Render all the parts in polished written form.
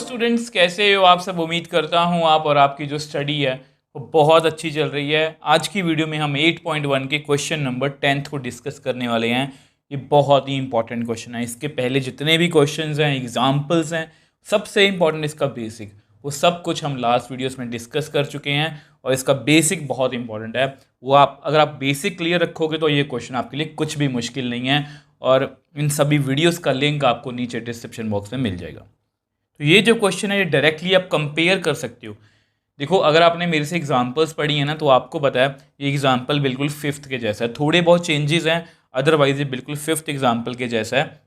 Students, कैसे हो आप सब। उम्मीद करता हूँ आप और आपकी जो स्टडी है वो बहुत अच्छी चल रही है। आज की वीडियो में हम 8.1 के क्वेश्चन नंबर 10th को डिस्कस करने वाले हैं। ये बहुत ही इंपॉर्टेंट क्वेश्चन है। इसके पहले जितने भी क्वेश्चंस हैं, एग्जाम्पल्स हैं, सबसे इंपॉर्टेंट इसका बेसिक, वो सब कुछ हम लास्ट वीडियोस में डिस्कस कर चुके हैं और इसका बेसिक बहुत इंपॉर्टेंट है। वो आप अगर आप बेसिक क्लियर रखोगे तो ये क्वेश्चन आपके लिए कुछ भी मुश्किल नहीं है। और इन सभी वीडियोस का लिंक आपको नीचे डिस्क्रिप्शन बॉक्स में मिल जाएगा। तो ये जो क्वेश्चन है ये डायरेक्टली आप कंपेयर कर सकते हो। देखो, अगर आपने मेरे से एग्जांपल्स पढ़ी है ना तो आपको पता है ये एग्जांपल बिल्कुल फिफ्थ के जैसा है। थोड़े बहुत चेंजेस हैं, अदरवाइज ये बिल्कुल फिफ्थ एग्जांपल के जैसा है।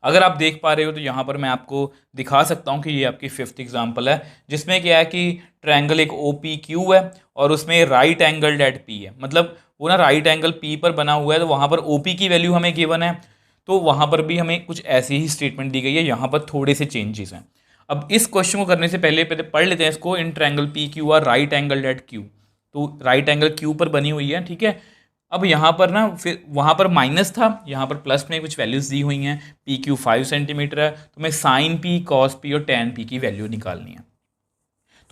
अगर आप देख पा रहे हो तो यहाँ पर मैं आपको दिखा सकता हूँ कि ये आपकी फिफ्थ एग्जांपल है, जिसमें क्या है कि ट्रायंगल एक ओ पी क्यू है और उसमें राइट एंगल एट पी है। मतलब वो ना राइट एंगल पी पर बना हुआ है, तो वहाँ पर ओ पी की वैल्यू हमें गिवन है, तो वहाँ पर भी हमें कुछ ऐसी ही स्टेटमेंट दी गई है। यहाँ पर थोड़े से चेंजेस हैं। अब इस क्वेश्चन को करने से पहले पहले पढ़ लेते हैं इसको। In triangle P Q R right angle at Q, तो राइट एंगल क्यू पर बनी हुई है, ठीक है। अब यहाँ पर ना फिर वहाँ पर माइनस था, यहाँ पर प्लस में कुछ वैल्यूज़ दी हुई हैं। पी क्यू 5 सेंटीमीटर है, तो मैं साइन पी, कॉस पी और टेन पी की वैल्यू निकालनी है।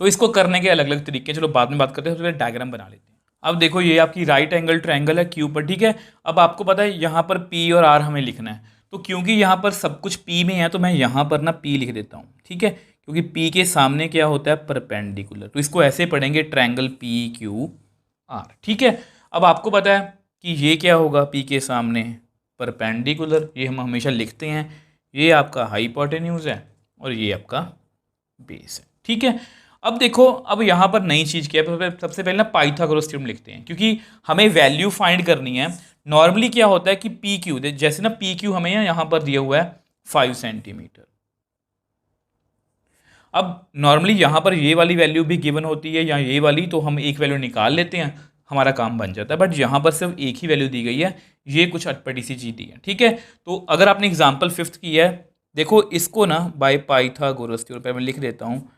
तो इसको करने के अलग अलग तरीके, चलो बाद में बात करते हैं। सबसे पहले डायग्राम बना लेते हैं। अब देखो, ये आपकी राइट एंगल ट्रायंगल है क्यू पर, ठीक है। अब आपको पता है यहाँ पर पी और आर हमें लिखना है, तो क्योंकि यहाँ पर सब कुछ पी में है तो मैं यहाँ पर ना पी लिख देता हूँ, ठीक है। क्योंकि पी के सामने क्या होता है, परपेंडिकुलर, तो इसको ऐसे पढ़ेंगे ट्रायंगल पी क्यू आर, ठीक है। अब आपको पता है कि ये क्या होगा, पी के सामने परपेंडिकुलर, ये हम हमेशा लिखते हैं। ये आपका हाइपोटेन्यूज है और ये आपका बेस है, ठीक है। अब देखो, अब यहाँ पर नई चीज़ क्या है, सबसे पहले ना पाइथागोरस थ्योरम लिखते हैं, क्योंकि हमें वैल्यू फाइंड करनी है। नॉर्मली क्या होता है कि पी क्यू, जैसे ना पी क्यू हमें यहाँ पर दिया हुआ है 5 सेंटीमीटर। अब नॉर्मली यहाँ पर ये वाली वैल्यू भी गिवन होती है या ये वाली, तो हम एक वैल्यू निकाल लेते हैं, हमारा काम बन जाता है। बट यहाँ पर सिर्फ एक ही वैल्यू दी गई है, ये कुछ अटपटी सी चीज दी है, ठीक है। तो अगर आपने एग्जाम्पल फिफ्थ की है, देखो इसको ना बाय पाइथागोरस थ्योरम पे मैं लिख देता हूँ,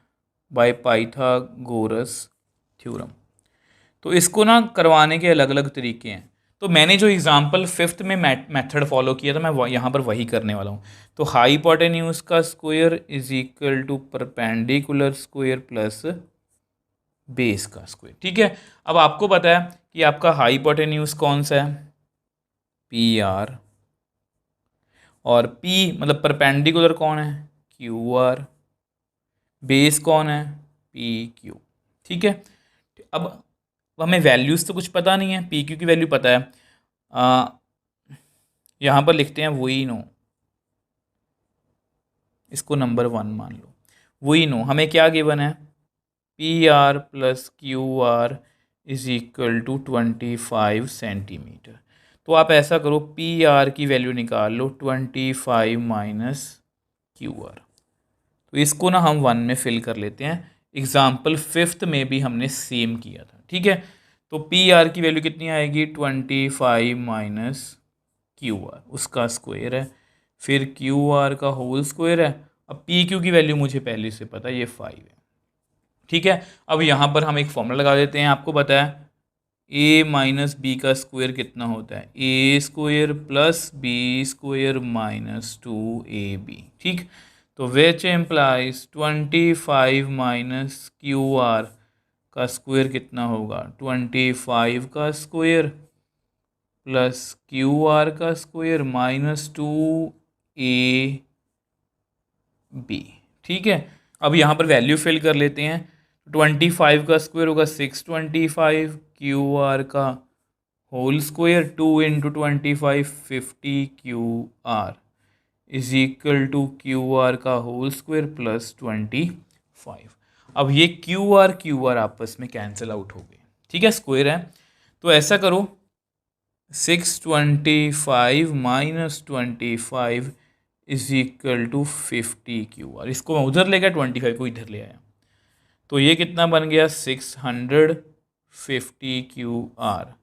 बाय पाइथागोरस थ्योरम। तो इसको ना करवाने के अलग अलग तरीके हैं। तो मैंने जो एग्जाम्पल फिफ्थ में मेथड फॉलो किया था, मैं यहाँ पर वही करने वाला हूँ। तो हाइपोटेन्यूज का square is equal to perpendicular square plus base का स्क्वायर, ठीक है। अब आपको पता है कि आपका हाइपोटेन्यूज कौन सा है, पी आर, और पी मतलब परपेंडिकुलर कौन है, क्यू आर, बेस कौन है, पी क्यू, ठीक है। अब हमें वैल्यूज़ तो कुछ पता नहीं है, पी क्यू की वैल्यू पता है। यहाँ पर लिखते हैं वही नो, इसको नंबर 1 मान लो। वही नो हमें क्या गिवन है, P R plus Q R is equal to 25 centimetre. तो आप ऐसा करो, पी आर की वैल्यू निकाल लो 25 माइनस क्यू आर। तो इसको ना हम 1 में फिल कर लेते हैं। एग्जाम्पल फिफ्थ में भी हमने सेम किया था, ठीक है। तो पी आर की वैल्यू कितनी आएगी, 25 माइनस क्यू आर, उसका स्क्वायर है, फिर क्यू आर का होल स्क्वायर है। अब पी क्यू की वैल्यू मुझे पहले से पता है, ये 5 है, ठीक है। अब यहाँ पर हम एक फॉर्मूला लगा देते हैं। आपको पता है ए माइनस बी का स्क्वायर कितना होता है, A square plus B square minus 2ab, ठीक। तो which implies 25 minus Q R का स्क्वायर कितना होगा, 25 का स्क्वायर प्लस क्यू आर का स्क्वायर माइनस 2ab, ठीक है। अब यहाँ पर वैल्यू फिल कर लेते हैं। 25 का स्क्वायर होगा 625, क्यू आर का whole square 2 into 25 50 Q R is equal to Q R का होल स्क्वायर प्लस 25। अब ये क्यू आर आपस में कैंसिल आउट हो गए, ठीक है, स्क्वायर है। तो ऐसा करो, 625 minus 25 is equal to 50 Q R. इसको मैं उधर ले गया, 25 को इधर ले आया, तो ये कितना बन गया, 650 क्यू आर।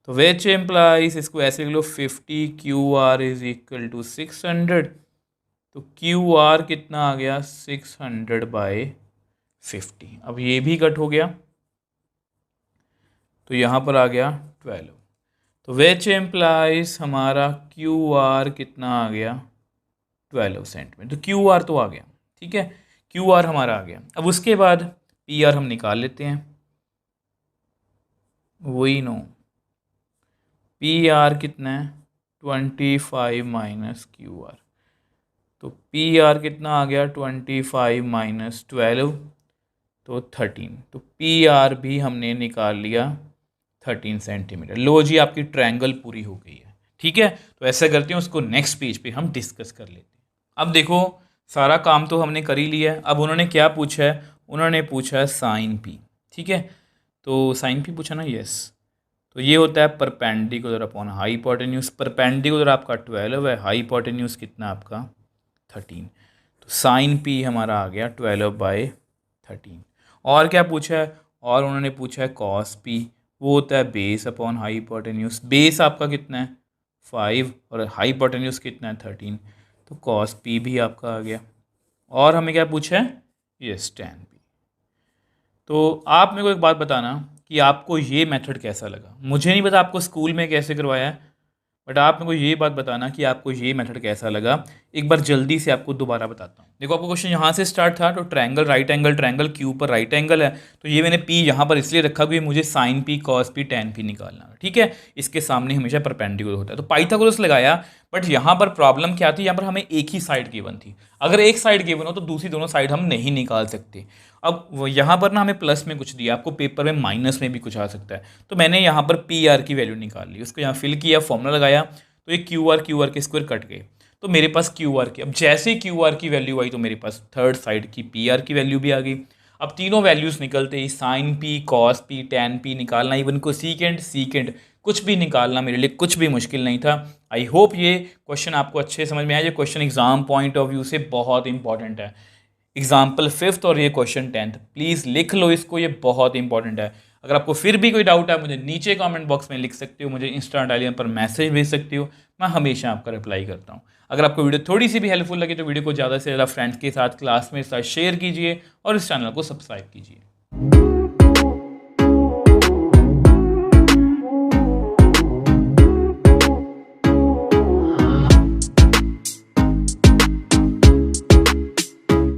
तो विच एम्प्लाइज, इसको ऐसे लिख लो, 50 Q R is equal to 600। तो क्यू आर कितना आ गया, 600 बाय 50। अब ये भी कट हो गया, तो यहाँ पर आ गया 12। तो विच एम्प्लाइज हमारा क्यू आर कितना आ गया, 12 सेंटीमीटर। तो क्यू आर तो आ गया, ठीक है। क्यू आर हमारा आ गया। अब उसके बाद पी आर हम निकाल लेते हैं, वही नो पी आर कितना है 25 माइनस क्यू आर, तो पी आर कितना आ गया 25 माइनस 12 तो 13, तो पी आर भी हमने निकाल लिया 13 सेंटीमीटर। लो जी आपकी ट्रायंगल पूरी हो गई है। ठीक है, तो ऐसा करते हैं उसको नेक्स्ट पेज पे हम डिस्कस कर लेते हैं। अब देखो सारा काम तो हमने कर ही लिया है। अब उन्होंने क्या पूछा है, उन्होंने पूछा है साइन पी। ठीक है, तो साइन पी पूछा ना, यस। तो ये होता है परपेंडिकुलर अपॉन हाइपोटेन्यूज। परपेंडिकुलर आपका 12 है, हाइपोटेन्यूज कितना आपका 13, तो साइन पी हमारा आ गया 12/13। और क्या पूछा है, और उन्होंने पूछा है कॉस पी, वो होता है बेस अपॉन हाइपोटेन्यूज। बेस आपका कितना है 5 और हाइपोटेन्यूज कितना है 13, तो कॉस पी भी आपका आ गया। और हमें क्या पूछा है, यस tan पी। तो आप मेरे को एक बात बताना कि आपको ये मेथड कैसा लगा। मुझे नहीं पता आपको स्कूल में कैसे करवाया है, बट आप मेरे को ये बात बताना कि आपको ये मेथड कैसा लगा। एक बार जल्दी से आपको दोबारा बताता हूँ। देखो आपको क्वेश्चन यहाँ से स्टार्ट था, तो triangle right angle triangle Q पर राइट एंगल है, तो ये मैंने पी यहाँ पर इसलिए रखा कि मुझे sine P cos P tan P निकालना है। ठीक है, इसके सामने हमेशा परपेंडिकुलर होता है, तो पाइथागोरस लगाया। बट यहाँ पर प्रॉब्लम क्या थी, यहाँ पर हमें एक ही साइड गिवन थी। अगर एक साइड गिवन हो तो दूसरी दोनों साइड हम नहीं निकाल सकते। अब यहाँ पर ना हमें प्लस में कुछ दिया, आपको पेपर में माइनस में भी कुछ आ सकता है, तो मैंने यहाँ पर पी आर की वैल्यू निकाल ली, उसको यहाँ फिल किया, फॉर्मूला लगाया, तो ये क्यू आर के स्क्वायर कट गए, तो मेरे पास क्यू आर की। अब जैसे ही क्यू आर की वैल्यू आई तो मेरे पास थर्ड साइड की पी आर की वैल्यू भी आ गई। अब तीनों वैल्यूज निकलते ही sine P cos P tan P निकालना, इवन को सीकेंड कुछ भी निकालना मेरे लिए कुछ भी मुश्किल नहीं था। आई होप ये क्वेश्चन आपको अच्छे समझ में आया। ये question exam point of view से बहुत इंपॉर्टेंट है, एग्जाम्पल 5th और ये क्वेश्चन 10th, प्लीज़ लिख लो इसको, ये बहुत इंपॉर्टेंट है। अगर आपको फिर भी कोई डाउट है मुझे नीचे कमेंट बॉक्स में लिख सकते हो, मुझे इंस्टा डायलियम पर मैसेज भेज सकते हो, मैं हमेशा आपका रिप्लाई करता हूँ। अगर आपको वीडियो थोड़ी सी भी हेल्पफुल लगे तो वीडियो को ज़्यादा से ज़्यादा फ्रेंड्स के साथ क्लास में साथ शेयर कीजिए और इस चैनल को सब्सक्राइब कीजिए।